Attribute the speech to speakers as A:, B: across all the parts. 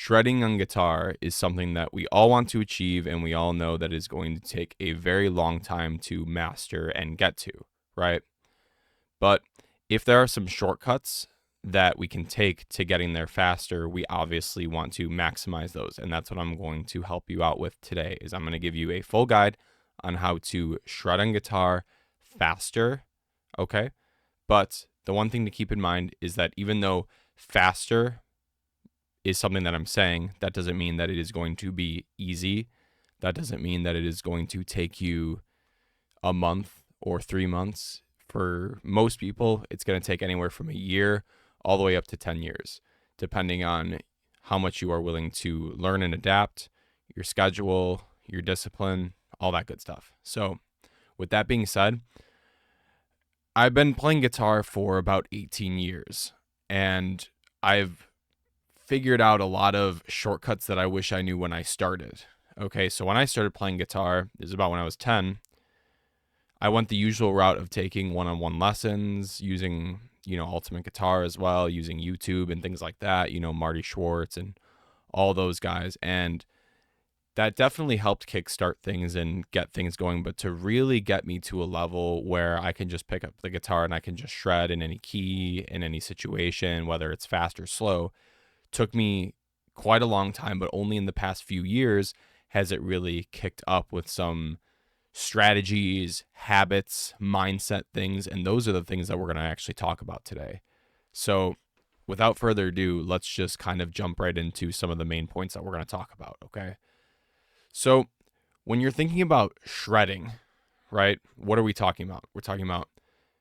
A: shredding on guitar is something that we all want to achieve, and we all know that is going to take a very long time to master and get to, right? But if there are some shortcuts that we can take to getting there faster, we obviously want to maximize those. And that's what I'm going to help you out with today is I'm going to give you a full guide on how to shred on guitar faster, okay? But the one thing to keep in mind is that even though faster is something that I'm saying, that doesn't mean that it is going to be easy. That doesn't mean that it is going to take you a month or 3 months. For most people, it's going to take anywhere from a year all the way up to 10 years, depending on how much you are willing to learn and adapt, your schedule, your discipline, all that good stuff. So with that being said, I've been playing guitar for about 18 years, and I've figured out a lot of shortcuts that I wish I knew when I started. Okay, so when I started playing guitar, it was about when I was 10. I went the usual route of taking one-on-one lessons, using, Ultimate Guitar as well, using YouTube and things like that, Marty Schwartz and all those guys. And that definitely helped kickstart things and get things going. But to really get me to a level where I can just pick up the guitar and I can just shred in any key, in any situation, whether it's fast or slow, took me quite a long time. But only in the past few years has it really kicked up with some strategies, habits, mindset things, and those are the things that we're going to actually talk about today. So without further ado, let's just kind of jump right into some of the main points that we're going to talk about, okay? So when you're thinking about shredding, right, what are we talking about? We're talking about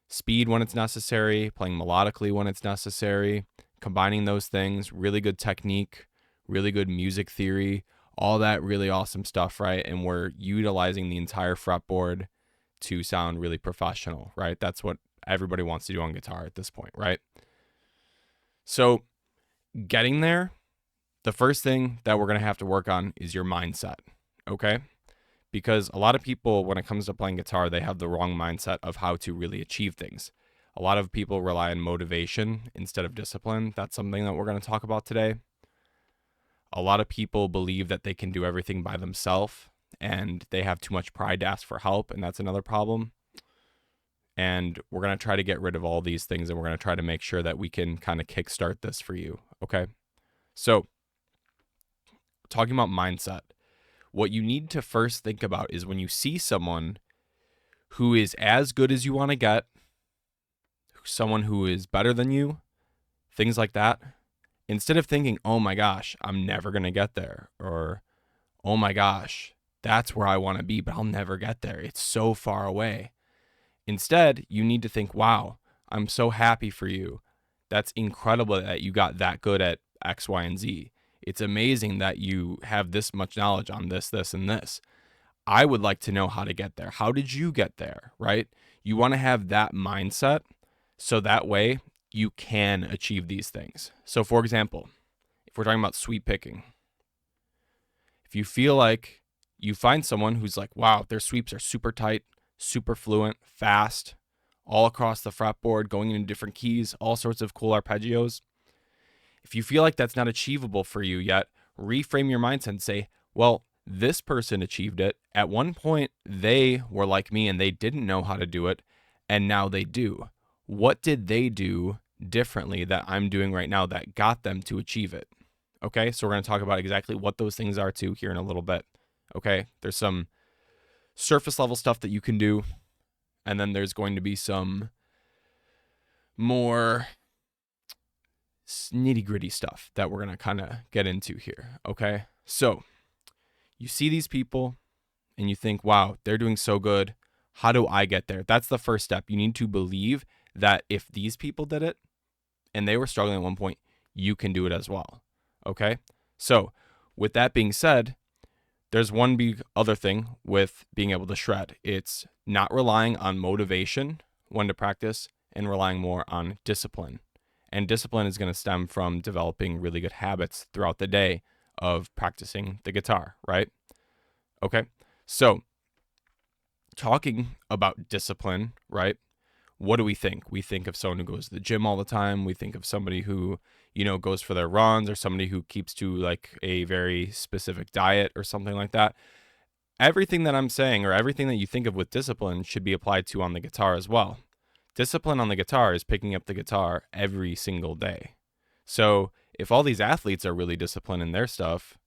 A: speed when it's necessary, playing melodically when it's necessary, combining those things, really good technique, really good music theory, all that really awesome stuff, right? And we're utilizing the entire fretboard to sound really professional, right? That's what everybody wants to do on guitar at this point, right? So getting there, the first thing that we're going to have to work on is your mindset, okay? Because a lot of people, when it comes to playing guitar, they have the wrong mindset of how to really achieve things. A lot of people rely on motivation instead of discipline. That's something that we're going to talk about today. A lot of people believe that they can do everything by themselves and they have too much pride to ask for help, and that's another problem. And we're going to try to get rid of all these things, and we're going to try to make sure that we can kind of kickstart this for you, okay? So, talking about mindset, what you need to first think about is when you see someone who is as good as you want to get, someone who is better than you, things like that, instead of thinking, oh my gosh, I'm never going to get there, or oh my gosh, that's where I want to be, but I'll never get there. It's so far away. Instead, you need to think, wow, I'm so happy for you. That's incredible that you got that good at X, Y, and Z. It's amazing that you have this much knowledge on this, this, and this. I would like to know how to get there. How did you get there, right? You want to have that mindset so that way you can achieve these things. So for example, if we're talking about sweep picking, if you feel like you find someone who's like, wow, their sweeps are super tight, super fluent, fast, all across the fretboard, going into different keys, all sorts of cool arpeggios. If you feel like that's not achievable for you yet, reframe your mindset and say, well, this person achieved it. At one point, they were like me and they didn't know how to do it, and now they do. What did they do differently that I'm doing right now that got them to achieve it? Okay, so we're going to talk about exactly what those things are too here in a little bit. Okay, there's some surface level stuff that you can do, and then there's going to be some more nitty gritty stuff that we're going to kind of get into here. Okay, so you see these people and you think, wow, they're doing so good. How do I get there? That's the first step. You need to believe that if these people did it and they were struggling at one point, you can do it as well. Okay, so with that being said, there's one big other thing with being able to shred. It's not relying on motivation when to practice and relying more on discipline. And discipline is going to stem from developing really good habits throughout the day of practicing the guitar, right? Okay, so talking about discipline, right? what do we think? We think of someone who goes to the gym all the time. We think of somebody who, goes for their runs, or somebody who keeps to like a very specific diet or something like that. Everything that I'm saying, or everything that you think of with discipline, should be applied to on the guitar as well. Discipline on the guitar is picking up the guitar every single day. So if all these athletes are really disciplined in their stuff,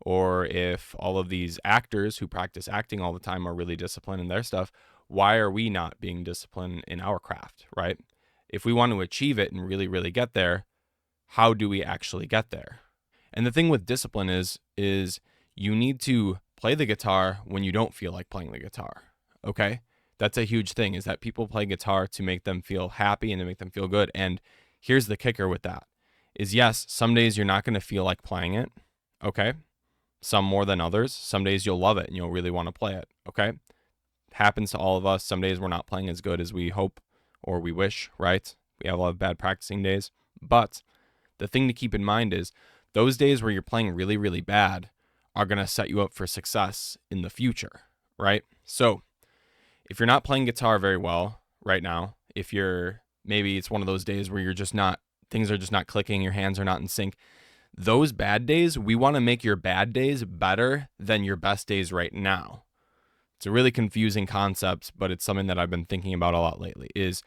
A: or if all of these actors who practice acting all the time are really disciplined in their stuff, why are we not being disciplined in our craft, right? If we want to achieve it and really, really get there, how do we actually get there? And the thing with discipline is you need to play the guitar when you don't feel like playing the guitar, okay? That's a huge thing, is that people play guitar to make them feel happy and to make them feel good. And here's the kicker with that is, yes, some days you're not going to feel like playing it, okay? Some more than others. Some days you'll love it and you'll really want to play it, okay? Happens to all of us. Some days we're not playing as good as we hope or we wish, right? We have a lot of bad practicing days. But the thing to keep in mind is those days where you're playing really, really bad are going to set you up for success in the future, right? So if you're not playing guitar very well right now, if maybe it's one of those days where you're just not, things are just not clicking, your hands are not in sync, those bad days, we want to make your bad days better than your best days right now. It's a really confusing concept, but it's something that I've been thinking about a lot lately, is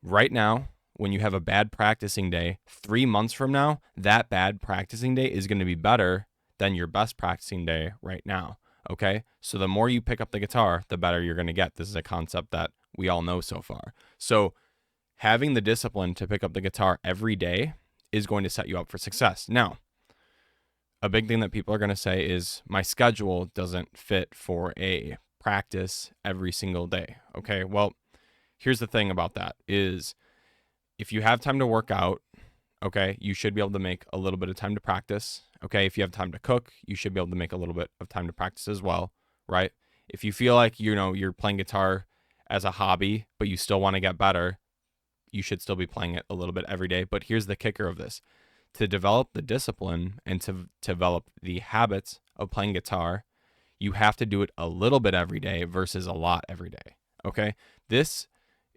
A: right now, when you have a bad practicing day, 3 months from now, that bad practicing day is going to be better than your best practicing day right now, okay? So the more you pick up the guitar, the better you're going to get. This is a concept that we all know so far. So having the discipline to pick up the guitar every day is going to set you up for success. Now, a big thing that people are going to say is, my schedule doesn't fit for a practice every single day. Okay, well, here's the thing about that is, if you have time to work out, okay, you should be able to make a little bit of time to practice. Okay, if you have time to cook, you should be able to make a little bit of time to practice as well, right? If you feel like, you're playing guitar as a hobby, but you still want to get better, you should still be playing it a little bit every day. But here's the kicker of this. To develop the discipline and to develop the habits of playing guitar, you have to do it a little bit every day versus a lot every day, okay? This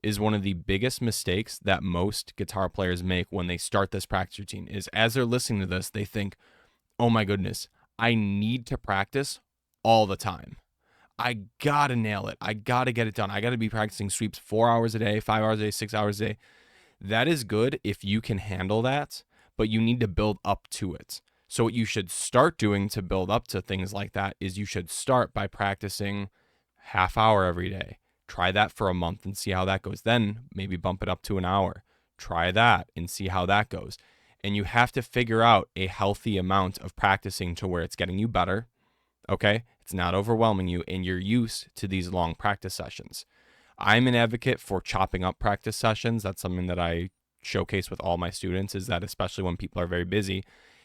A: is one of the biggest mistakes that most guitar players make when they start this practice routine, is as they're listening to this, they think, oh my goodness, I need to practice all the time. I gotta nail it. I gotta get it done. I gotta be practicing sweeps 4 hours a day, 5 hours a day, 6 hours a day. That is good if you can handle that, but you need to build up to it. So what you should start doing to build up to things like that is you should start by practicing half hour every day. Try that for a month and see how that goes. Then maybe bump it up to an hour. Try that and see how that goes. And you have to figure out a healthy amount of practicing to where it's getting you better, okay? It's not overwhelming you and you're used to these long practice sessions. I'm an advocate for chopping up practice sessions. That's something that I showcase with all my students, is that especially when people are very busy,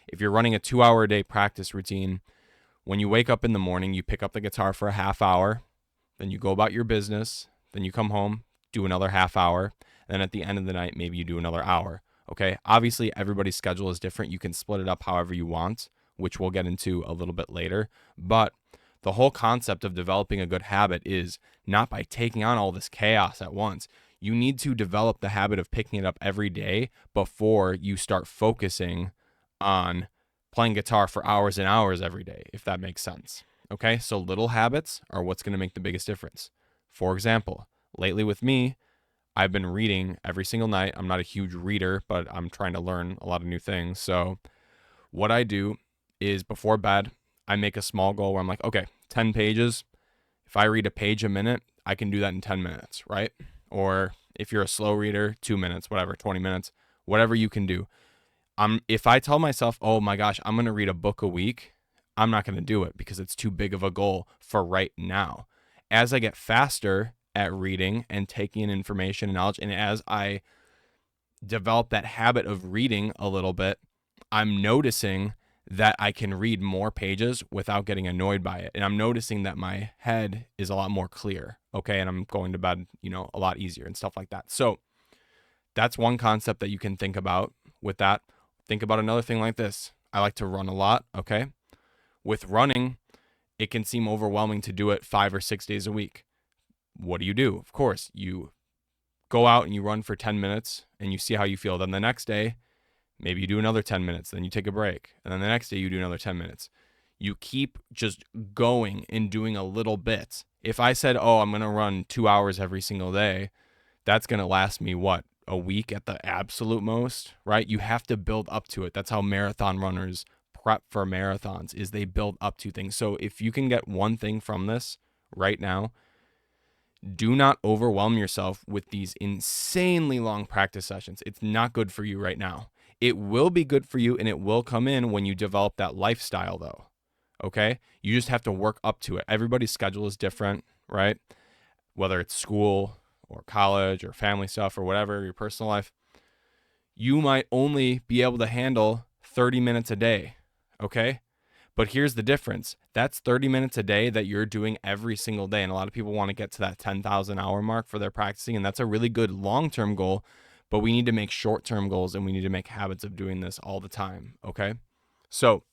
A: if you're running a 2-hour a day practice routine, when you wake up in the morning, you pick up the guitar for a half hour, then you go about your business, then you come home, do another half hour, and then at the end of the night, maybe you do another hour, okay? Obviously, everybody's schedule is different. You can split it up however you want, which we'll get into a little bit later, but the whole concept of developing a good habit is not by taking on all this chaos at once. You need to develop the habit of picking it up every day before you start focusing on playing guitar for hours and hours every day, if that makes sense. Okay, so little habits are what's going to make the biggest difference. For example, lately with me, I've been reading every single night. I'm not a huge reader, but I'm trying to learn a lot of new things. So what I do is before bed, I make a small goal where I'm like, okay, 10 pages. If I read a page a minute, I can do that in 10 minutes, right? Or if you're a slow reader, 2 minutes, whatever, 20 minutes, whatever you can do. If I tell myself, oh my gosh, I'm going to read a book a week, I'm not going to do it because it's too big of a goal for right now. As I get faster at reading and taking in information and knowledge, and as I develop that habit of reading a little bit, I'm noticing that I can read more pages without getting annoyed by it. And I'm noticing that my head is a lot more clear, okay? And I'm going to bed, a lot easier and stuff like that. So that's one concept that you can think about with that. Think about another thing like this. I like to run a lot, okay? With running, it can seem overwhelming to do it 5 or 6 days a week. What do? Of course, you go out and you run for 10 minutes and you see how you feel. Then the next day, maybe you do another 10 minutes, then you take a break. And then the next day you do another 10 minutes. You keep just going and doing a little bit. If I said, oh, I'm going to run 2 hours every single day, that's going to last me what? A week at the absolute most, right? You have to build up to it. That's how marathon runners prep for marathons, is they build up to things. So if you can get one thing from this right now, do not overwhelm yourself with these insanely long practice sessions. It's not good for you right now. It will be good for you and it will come in when you develop that lifestyle though. Okay? You just have to work up to it. Everybody's schedule is different, right? Whether it's school or college or family stuff or whatever, your personal life, you might only be able to handle 30 minutes a day, okay? But here's the difference. That's 30 minutes a day that you're doing every single day. And a lot of people want to get to that 10,000 hour mark for their practicing. And that's a really good long-term goal, but we need to make short-term goals and we need to make habits of doing this all the time, okay? So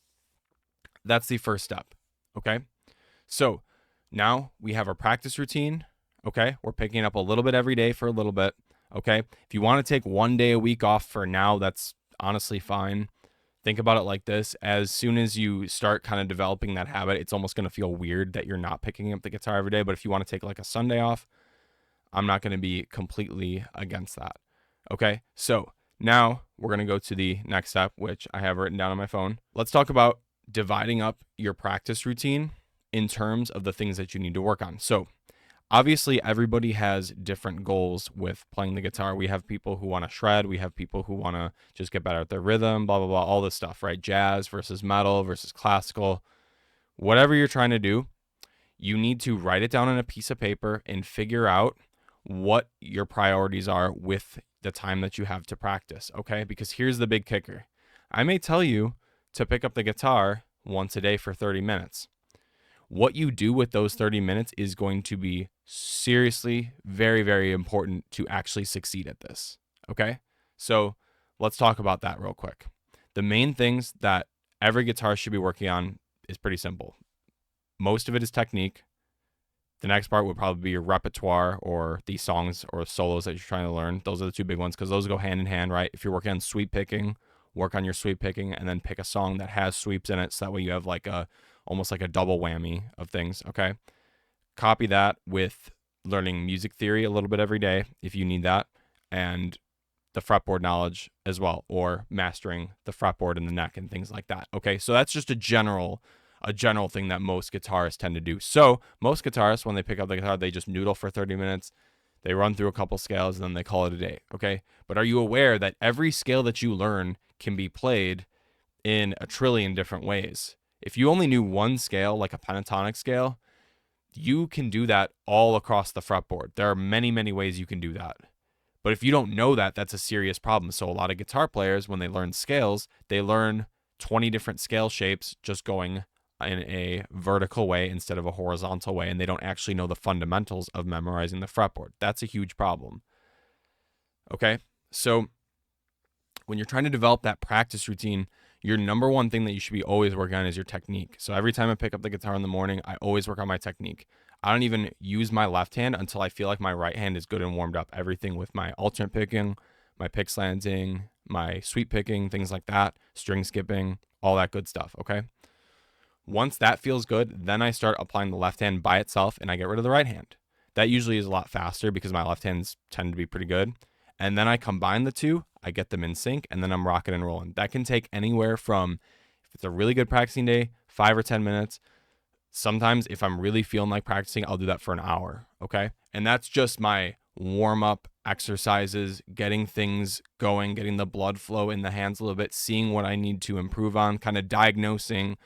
A: that's the first step, okay? So now we have our practice routine, okay? We're picking up a little bit every day for a little bit, okay? If you want to take 1 day a week off for now, that's honestly fine. Think about it like this. As soon as you start kind of developing that habit, it's almost going to feel weird that you're not picking up the guitar every day. But if you want to take like a Sunday off, I'm not going to be completely against that. Okay, so now we're going to go to the next step, which I have written down on my phone. Let's talk about dividing up your practice routine in terms of the things that you need to work on. So obviously, everybody has different goals with playing the guitar. We have people who want to shred. We have people who want to just get better at their rhythm, blah, blah, blah, all this stuff, right? Jazz versus metal versus classical. Whatever you're trying to do, you need to write it down on a piece of paper and figure out what your priorities are with the time that you have to practice, okay? Because here's the big kicker. I may tell you to pick up the guitar once a day for 30 minutes. What you do with those 30 minutes is going to be seriously very, very important to actually succeed at this, okay? So let's talk about that real quick. The main things that every guitarist should be working on is pretty simple. Most of it is technique. The next part would probably be your repertoire or the songs or solos that you're trying to learn. Those are the two big ones because those go hand in hand, right? If you're working on sweep picking, work on your sweep picking and then pick a song that has sweeps in it so that way you have like almost like a double whammy of things, okay? Copy that with learning music theory a little bit every day if you need that, and the fretboard knowledge as well, or mastering the fretboard and the neck and things like that, okay? So that's just a general thing that most guitarists tend to do. So most guitarists, when they pick up the guitar, they just noodle for 30 minutes, they run through a couple scales, and then they call it a day, okay? But are you aware that every scale that you learn can be played in a trillion different ways? If you only knew one scale, like a pentatonic scale, you can do that all across the fretboard. There are many, many ways you can do that. But if you don't know that, that's a serious problem. So a lot of guitar players, when they learn scales, they learn 20 different scale shapes just going in a vertical way instead of a horizontal way, and they don't actually know the fundamentals of memorizing the fretboard. That's a huge problem. Okay? So when you're trying to develop that practice routine, your number one thing that you should be always working on is your technique. So every time I pick up the guitar in the morning, I always work on my technique. I don't even use my left hand until I feel like my right hand is good and warmed up. Everything with my alternate picking, my pick slanting, my sweep picking, things like that, string skipping, all that good stuff, okay? Once that feels good, then I start applying the left hand by itself and I get rid of the right hand. That usually is a lot faster because my left hands tend to be pretty good. And then I combine the two, I get them in sync, and then I'm rocking and rolling. That can take anywhere from, if it's a really good practicing day, 5 or 10 minutes. Sometimes if I'm really feeling like practicing, I'll do that for an hour, okay? And that's just my warm-up exercises, getting things going, getting the blood flow in the hands a little bit, seeing what I need to improve on, kind of diagnosing,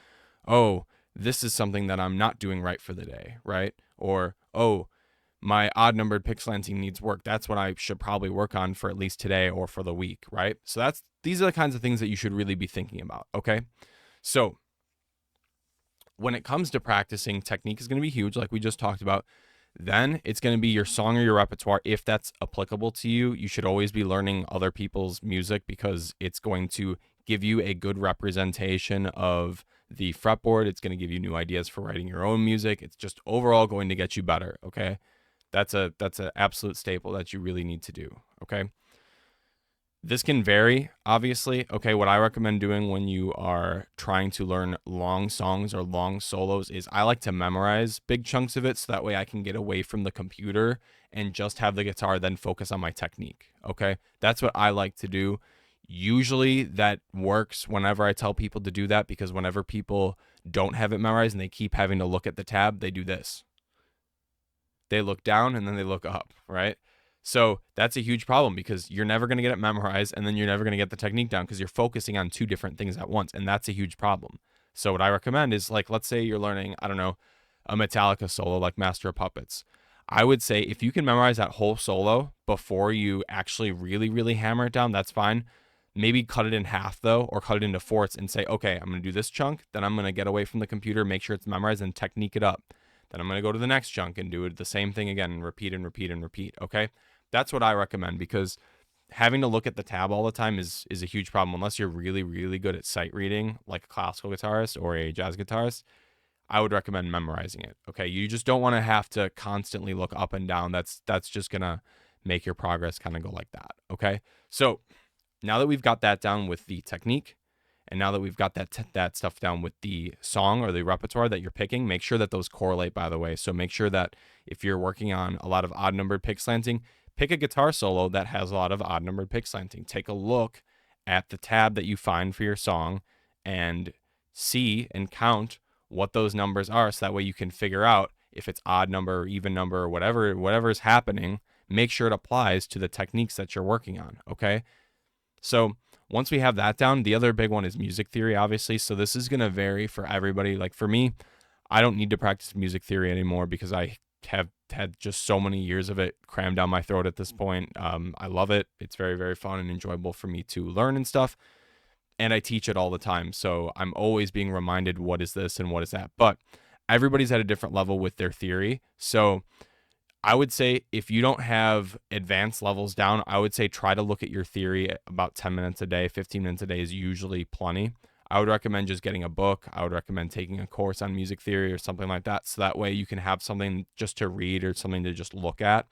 A: oh, this is something that I'm not doing right for the day, right? Or, oh, my odd numbered pick slanting needs work. That's what I should probably work on for at least today or for the week, right? So these are the kinds of things that you should really be thinking about, okay? So when it comes to practicing, technique is going to be huge, like we just talked about. Then it's going to be your song or your repertoire. If that's applicable to you, you should always be learning other people's music because it's going to give you a good representation of the fretboard. It's going to give you new ideas for writing your own music. It's just overall going to get you better, okay? That's a absolute staple that you really need to do, okay? This can vary, obviously. Okay, what I recommend doing when you are trying to learn long songs or long solos is I like to memorize big chunks of it so that way I can get away from the computer and just have the guitar, then focus on my technique. Okay, that's what I like to do. Usually that works whenever I tell people to do that, because whenever people don't have it memorized and they keep having to look at the tab, they do this. They look down and then they look up, right? So that's a huge problem, because you're never going to get it memorized, and then you're never going to get the technique down because you're focusing on two different things at once. And that's a huge problem. So what I recommend is, like, let's say you're learning, I don't know, a Metallica solo like Master of Puppets. I would say if you can memorize that whole solo before you actually really, really hammer it down, that's fine. Maybe cut it in half though, or cut it into fourths and say, okay, I'm going to do this chunk. Then I'm going to get away from the computer, make sure it's memorized, and technique it up. Then I'm going to go to the next chunk and do it the same thing again and repeat and repeat and repeat. Okay. That's what I recommend, because having to look at the tab all the time is a huge problem unless you're really, really good at sight reading, like a classical guitarist or a jazz guitarist. I would recommend memorizing it. Okay. You just don't want to have to constantly look up and down. That's just going to make your progress kind of go like that. Okay. So now that we've got that down with the technique, and now that we've got that stuff down with the song or the repertoire that you're picking, make sure that those correlate, by the way. So make sure that if you're working on a lot of odd numbered pick slanting, pick a guitar solo that has a lot of odd numbered pick slanting. Take a look at the tab that you find for your song and see and count what those numbers are, so that way you can figure out if it's odd number or even number or whatever is happening. Make sure it applies to the techniques that you're working on. Okay. So once we have that down, the other big one is music theory, obviously. So this is going to vary for everybody. Like for me, I don't need to practice music theory anymore because I have had just so many years of it crammed down my throat at this point. I love it. It's very, very fun and enjoyable for me to learn and stuff. And I teach it all the time. So I'm always being reminded, what is this and what is that? But everybody's at a different level with their theory. So I would say if you don't have advanced levels down, I would say try to look at your theory about 10 minutes a day. 15 minutes a day is usually plenty. I would recommend just getting a book. I would recommend taking a course on music theory or something like that. So that way you can have something just to read or something to just look at.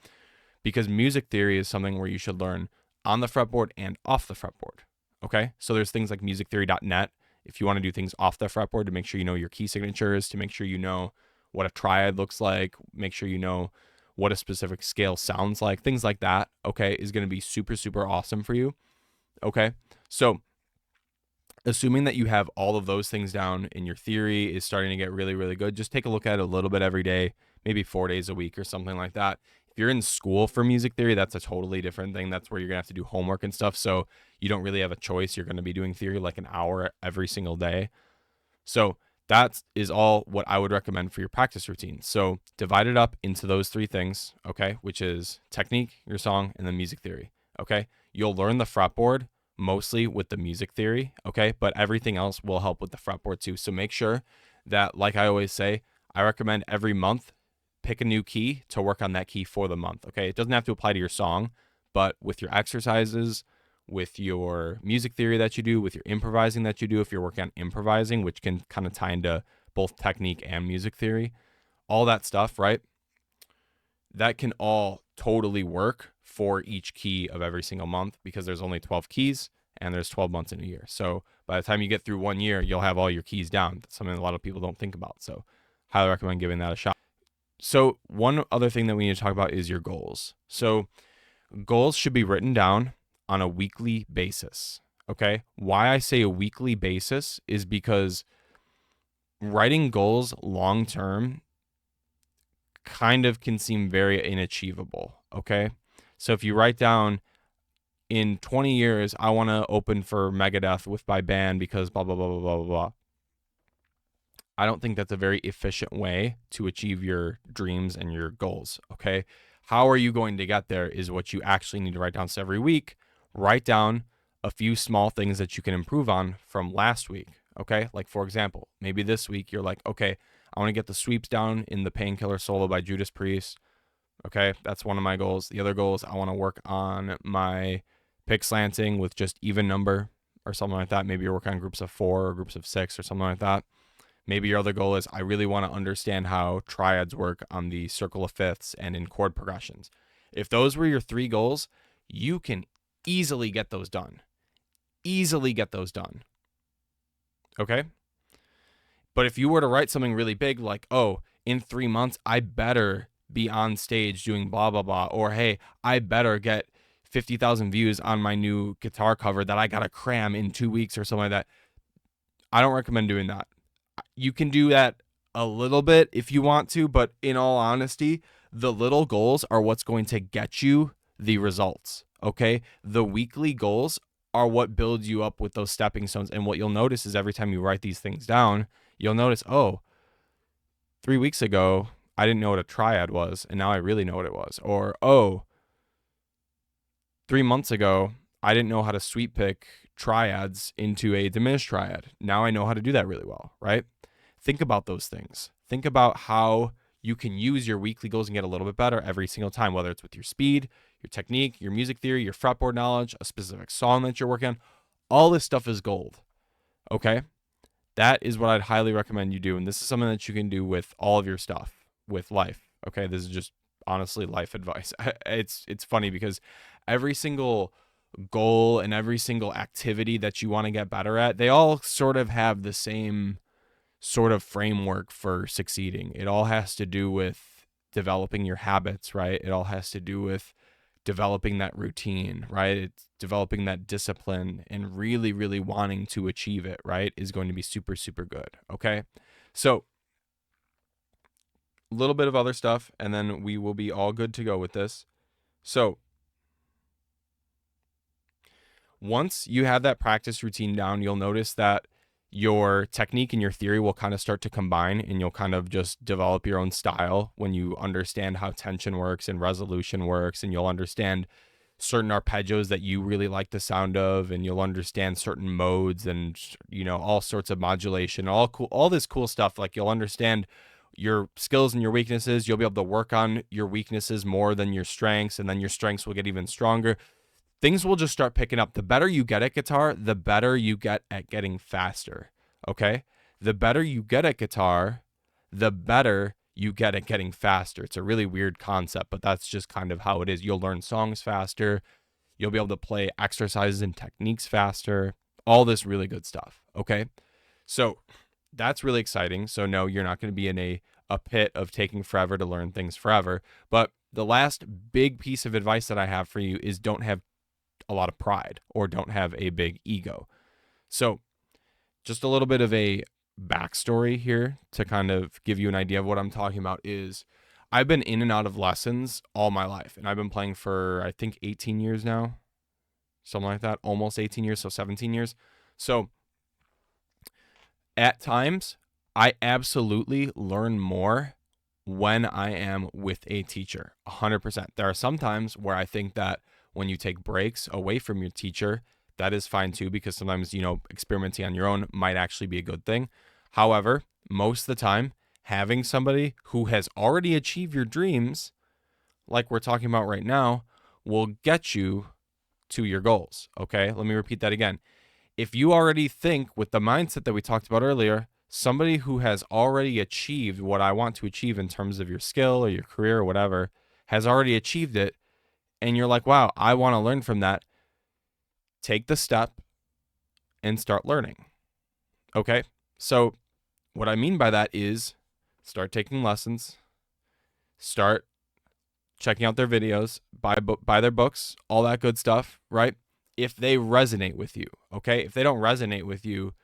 A: Because music theory is something where you should learn on the fretboard and off the fretboard. Okay? So there's things like musictheory.net. If you want to do things off the fretboard, to make sure you know your key signatures, to make sure you know what a triad looks like, make sure you know what a specific scale sounds like, things like that, okay, is going to be super, super awesome for you. Okay. So assuming that you have all of those things down and your theory is starting to get really, really good, just take a look at it a little bit every day, maybe 4 days a week or something like that. If you're in school for music theory, that's a totally different thing. That's where you're going to have to do homework and stuff. So you don't really have a choice. You're going to be doing theory like an hour every single day. So that is all what I would recommend for your practice routine. So divide it up into those three things, okay, which is technique, your song, and then music theory, okay? You'll learn the fretboard mostly with the music theory, okay, but everything else will help with the fretboard too. So make sure that, like I always say, I recommend every month pick a new key to work on that key for the month, okay? It doesn't have to apply to your song, but with your exercises, with your music theory that you do, with your improvising that you do, if you're working on improvising, which can kind of tie into both technique and music theory, all that stuff, right? That can all totally work for each key of every single month, because there's only 12 keys and there's 12 months in a year. So by the time you get through 1 year, you'll have all your keys down. That's something a lot of people don't think about. So highly recommend giving that a shot. So one other thing that we need to talk about is your goals. So goals should be written down on a weekly basis. Okay. Why I say a weekly basis is because writing goals long term kind of can seem very inachievable. Okay. So if you write down, in 20 years, I want to open for Megadeth with my band because blah, blah, blah, blah, blah, blah, blah. I don't think that's a very efficient way to achieve your dreams and your goals. Okay. How are you going to get there is what you actually need to write down. So every week, write down a few small things that you can improve on from last week. Okay. Like, for example, maybe this week you're like, okay, I want to get the sweeps down in the Painkiller solo by Judas Priest. Okay. That's one of my goals. The other goal is I want to work on my pick slanting with just even number or something like that. Maybe you're working on groups of 4 or groups of 6 or something like that. Maybe your other goal is, I really want to understand how triads work on the circle of fifths and in chord progressions. If those were your 3 goals, you can easily get those done. Easily get those done. Okay? But if you were to write something really big like, oh, in 3 months, I better be on stage doing blah, blah, blah. Or, hey, I better get 50,000 views on my new guitar cover that I got to cram in 2 weeks or something like that. I don't recommend doing that. You can do that a little bit if you want to, but in all honesty, the little goals are what's going to get you the results, okay? The weekly goals are what builds you up with those stepping stones. And what you'll notice is every time you write these things down, you'll notice, oh, 3 weeks ago, I didn't know what a triad was, and now I really know what it was. Or, oh, 3 months ago, I didn't know how to sweep pick triads into a diminished triad. Now I know how to do that really well, right? Think about those things. Think about how you can use your weekly goals and get a little bit better every single time, whether it's with your speed, your technique, your music theory, your fretboard knowledge, a specific song that you're working on. All this stuff is gold, okay? That is what I'd highly recommend you do. And this is something that you can do with all of your stuff, with life, okay? This is just honestly life advice. It's funny because every single goal and every single activity that you want to get better at, they all sort of have the same sort of framework for succeeding. It all has to do with developing your habits, right? It all has to do with developing that routine, right? It's developing that discipline and really, really wanting to achieve it, right? Is going to be super, super good. Okay. So a little bit of other stuff, and then we will be all good to go with this. So once you have that practice routine down, you'll notice that your technique and your theory will kind of start to combine, and you'll kind of just develop your own style when you understand how tension works and resolution works, and you'll understand certain arpeggios that you really like the sound of, and you'll understand certain modes and, you know, all sorts of modulation, all this cool stuff. Like, you'll understand your skills and your weaknesses. You'll be able to work on your weaknesses more than your strengths, and then your strengths will get even stronger. Things will just start picking up. The better you get at guitar, the better you get at getting faster, okay? The better you get at guitar, the better you get at getting faster. It's a really weird concept, but that's just kind of how it is. You'll learn songs faster. You'll be able to play exercises and techniques faster. All this really good stuff, okay? So that's really exciting. So no, you're not going to be in a pit of taking forever to learn things forever. But the last big piece of advice that I have for you is don't have a lot of pride, or don't have a big ego. So just a little bit of a backstory here to kind of give you an idea of what I'm talking about is I've been in and out of lessons all my life, and I've been playing for, I think, 18 years now, something like that, almost 18 years, so 17 years. So at times, I absolutely learn more when I am with a teacher, 100%. There are some times where I think that when you take breaks away from your teacher, that is fine too, because sometimes, you know, experimenting on your own might actually be a good thing. However, most of the time, having somebody who has already achieved your dreams, like we're talking about right now, will get you to your goals. Okay, let me repeat that again. If you already think with the mindset that we talked about earlier, somebody who has already achieved what I want to achieve in terms of your skill or your career or whatever, has already achieved it, and you're like, wow, I want to learn from that, take the step and start learning. Okay? So what I mean by that is start taking lessons, start checking out their videos, buy their books, all that good stuff, right? If they resonate with you, okay? If they don't resonate with you,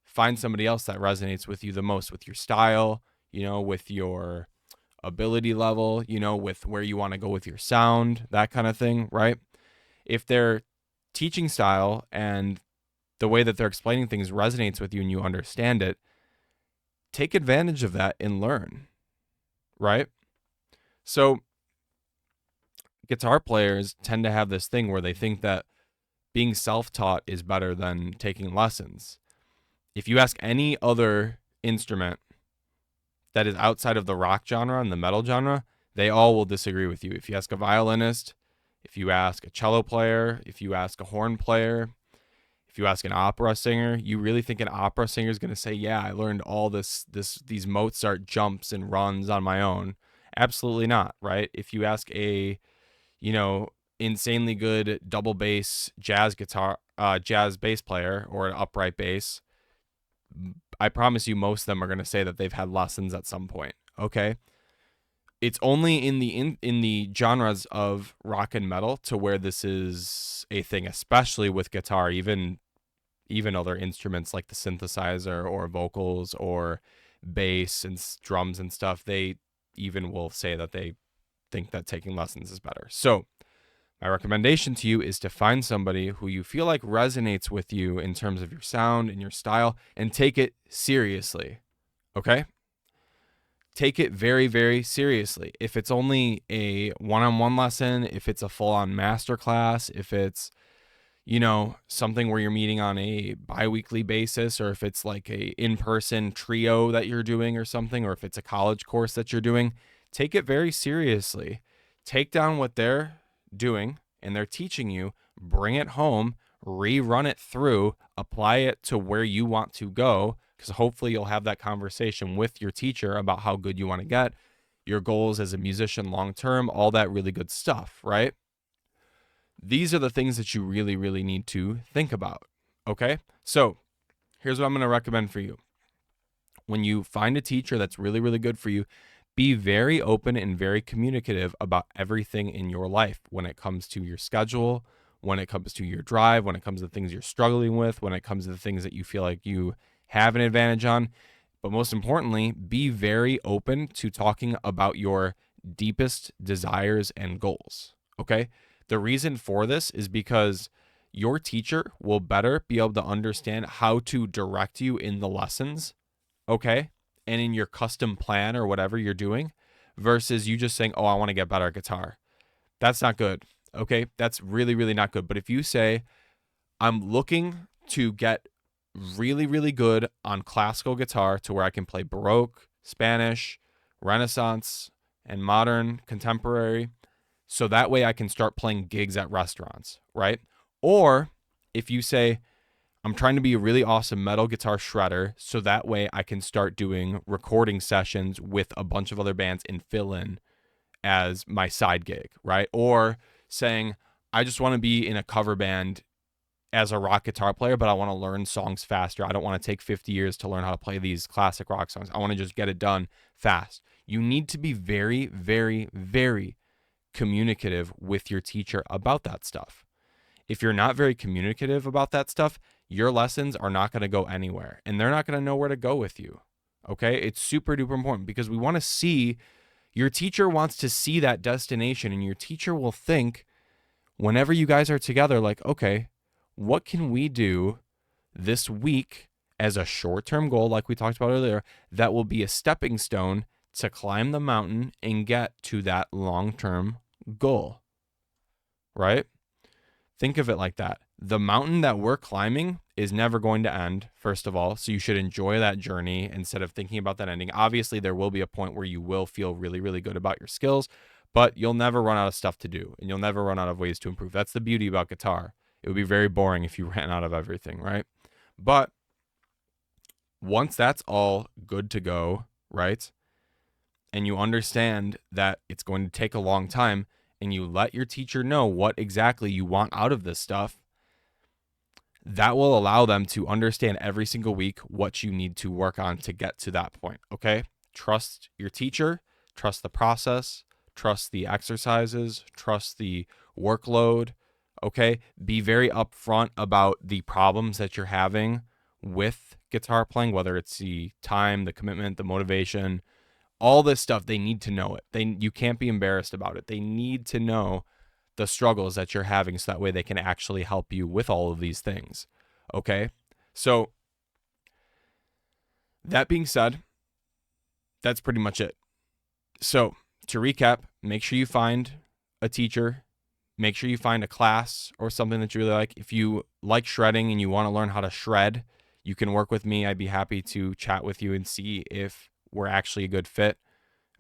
A: find somebody else that resonates with you the most, with your style, you know, with your ability level, you know, with where you want to go with your sound, that kind of thing, right? If their teaching style and the way that they're explaining things resonates with you and you understand it, take advantage of that and learn, right? So guitar players tend to have this thing where they think that being self-taught is better than taking lessons. If you ask any other instrument that is outside of the rock genre and the metal genre, they all will disagree with you. If you ask a violinist, if you ask a cello player, if you ask a horn player, If you ask an opera singer, you really think an opera singer is going to say, yeah, I learned all these Mozart jumps and runs on my own? Absolutely not, right? If you ask a, you know, insanely good double bass jazz bass player or an upright bass, I promise you most of them are going to say that they've had lessons at some point. Okay? It's only in the genres of rock and metal to where this is a thing, especially with guitar, even other instruments like the synthesizer or vocals or bass and drums and stuff. They even will say that they think that taking lessons is better. So my recommendation to you is to find somebody who you feel like resonates with you in terms of your sound and your style, and take it seriously. Okay? Take it very, very seriously. If it's only a one-on-one lesson, if it's a full-on masterclass, if it's, something where you're meeting on a bi-weekly basis, or if it's like a in-person trio that you're doing or something, or if it's a college course that you're doing, take it very seriously. Take down what they're doing and they're teaching you, bring it home, rerun it through, apply it to where you want to go, because hopefully you'll have that conversation with your teacher about how good you want to get, your goals as a musician long term, all that really good stuff, right? These are the things that you really, really need to think about, okay? So here's what I'm going to recommend for you. When you find a teacher that's really, really good for you, be very open and very communicative about everything in your life when it comes to your schedule, when it comes to your drive, when it comes to the things you're struggling with, when it comes to the things that you feel like you have an advantage on. But most importantly, be very open to talking about your deepest desires and goals, okay? The reason for this is because your teacher will better be able to understand how to direct you in the lessons, okay? And in your custom plan or whatever you're doing, versus you just saying, oh, I want to get better at guitar. That's not good, okay? That's really, really not good. But if you say, I'm looking to get really, really good on classical guitar to where I can play Baroque, Spanish, Renaissance, and modern, contemporary, so that way I can start playing gigs at restaurants, right? Or if you say, I'm trying to be a really awesome metal guitar shredder, so that way I can start doing recording sessions with a bunch of other bands and fill in as my side gig, right? Or saying, I just want to be in a cover band as a rock guitar player, but I want to learn songs faster. I don't want to take 50 years to learn how to play these classic rock songs. I want to just get it done fast. You need to be very, very, very communicative with your teacher about that stuff. If you're not very communicative about that stuff, your lessons are not going to go anywhere and they're not going to know where to go with you. Okay? It's super duper important because we want to see, your teacher wants to see that destination, and your teacher will think whenever you guys are together, like, okay, what can we do this week as a short-term goal, like we talked about earlier, that will be a stepping stone to climb the mountain and get to that long-term goal, right? Think of it like that. The mountain that we're climbing is never going to end, first of all, so you should enjoy that journey instead of thinking about that ending. Obviously, there will be a point where you will feel really, really good about your skills, but you'll never run out of stuff to do, and you'll never run out of ways to improve. That's the beauty about guitar. It would be very boring if you ran out of everything, right? But once that's all good to go, right, and you understand that it's going to take a long time, and you let your teacher know what exactly you want out of this stuff, that will allow them to understand every single week what you need to work on to get to that point, okay? Trust your teacher, trust the process, trust the exercises, trust the workload, okay? Be very upfront about the problems that you're having with guitar playing, whether it's the time, the commitment, the motivation, all this stuff. They need to know it. You can't be embarrassed about it. They need to know the struggles that you're having so that way they can actually help you with all of these things. Okay? So that being said, that's pretty much it. So to recap, make sure you find a teacher, make sure you find a class or something that you really like. If you like shredding and you want to learn how to shred, you can work with me. I'd be happy to chat with you and see if we're actually a good fit.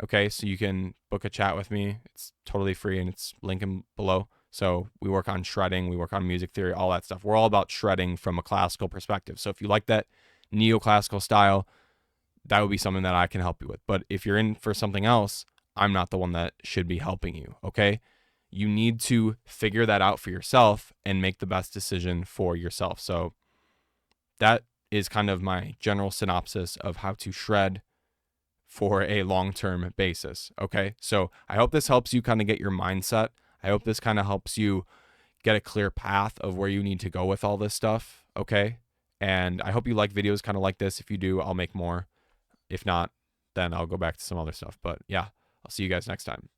A: Okay, so you can book a chat with me. It's totally free and it's linked below. So we work on shredding, we work on music theory, all that stuff. We're all about shredding from a classical perspective. So if you like that neoclassical style, that would be something that I can help you with. But if you're in for something else, I'm not the one that should be helping you, okay? You need to figure that out for yourself and make the best decision for yourself. So that is kind of my general synopsis of how to shred for a long-term basis, okay? So I hope this helps you kind of get your mindset. I hope this kind of helps you get a clear path of where you need to go with all this stuff, okay? And I hope you like videos kind of like this. If you do, I'll make more. If not, then I'll go back to some other stuff. But yeah, I'll see you guys next time.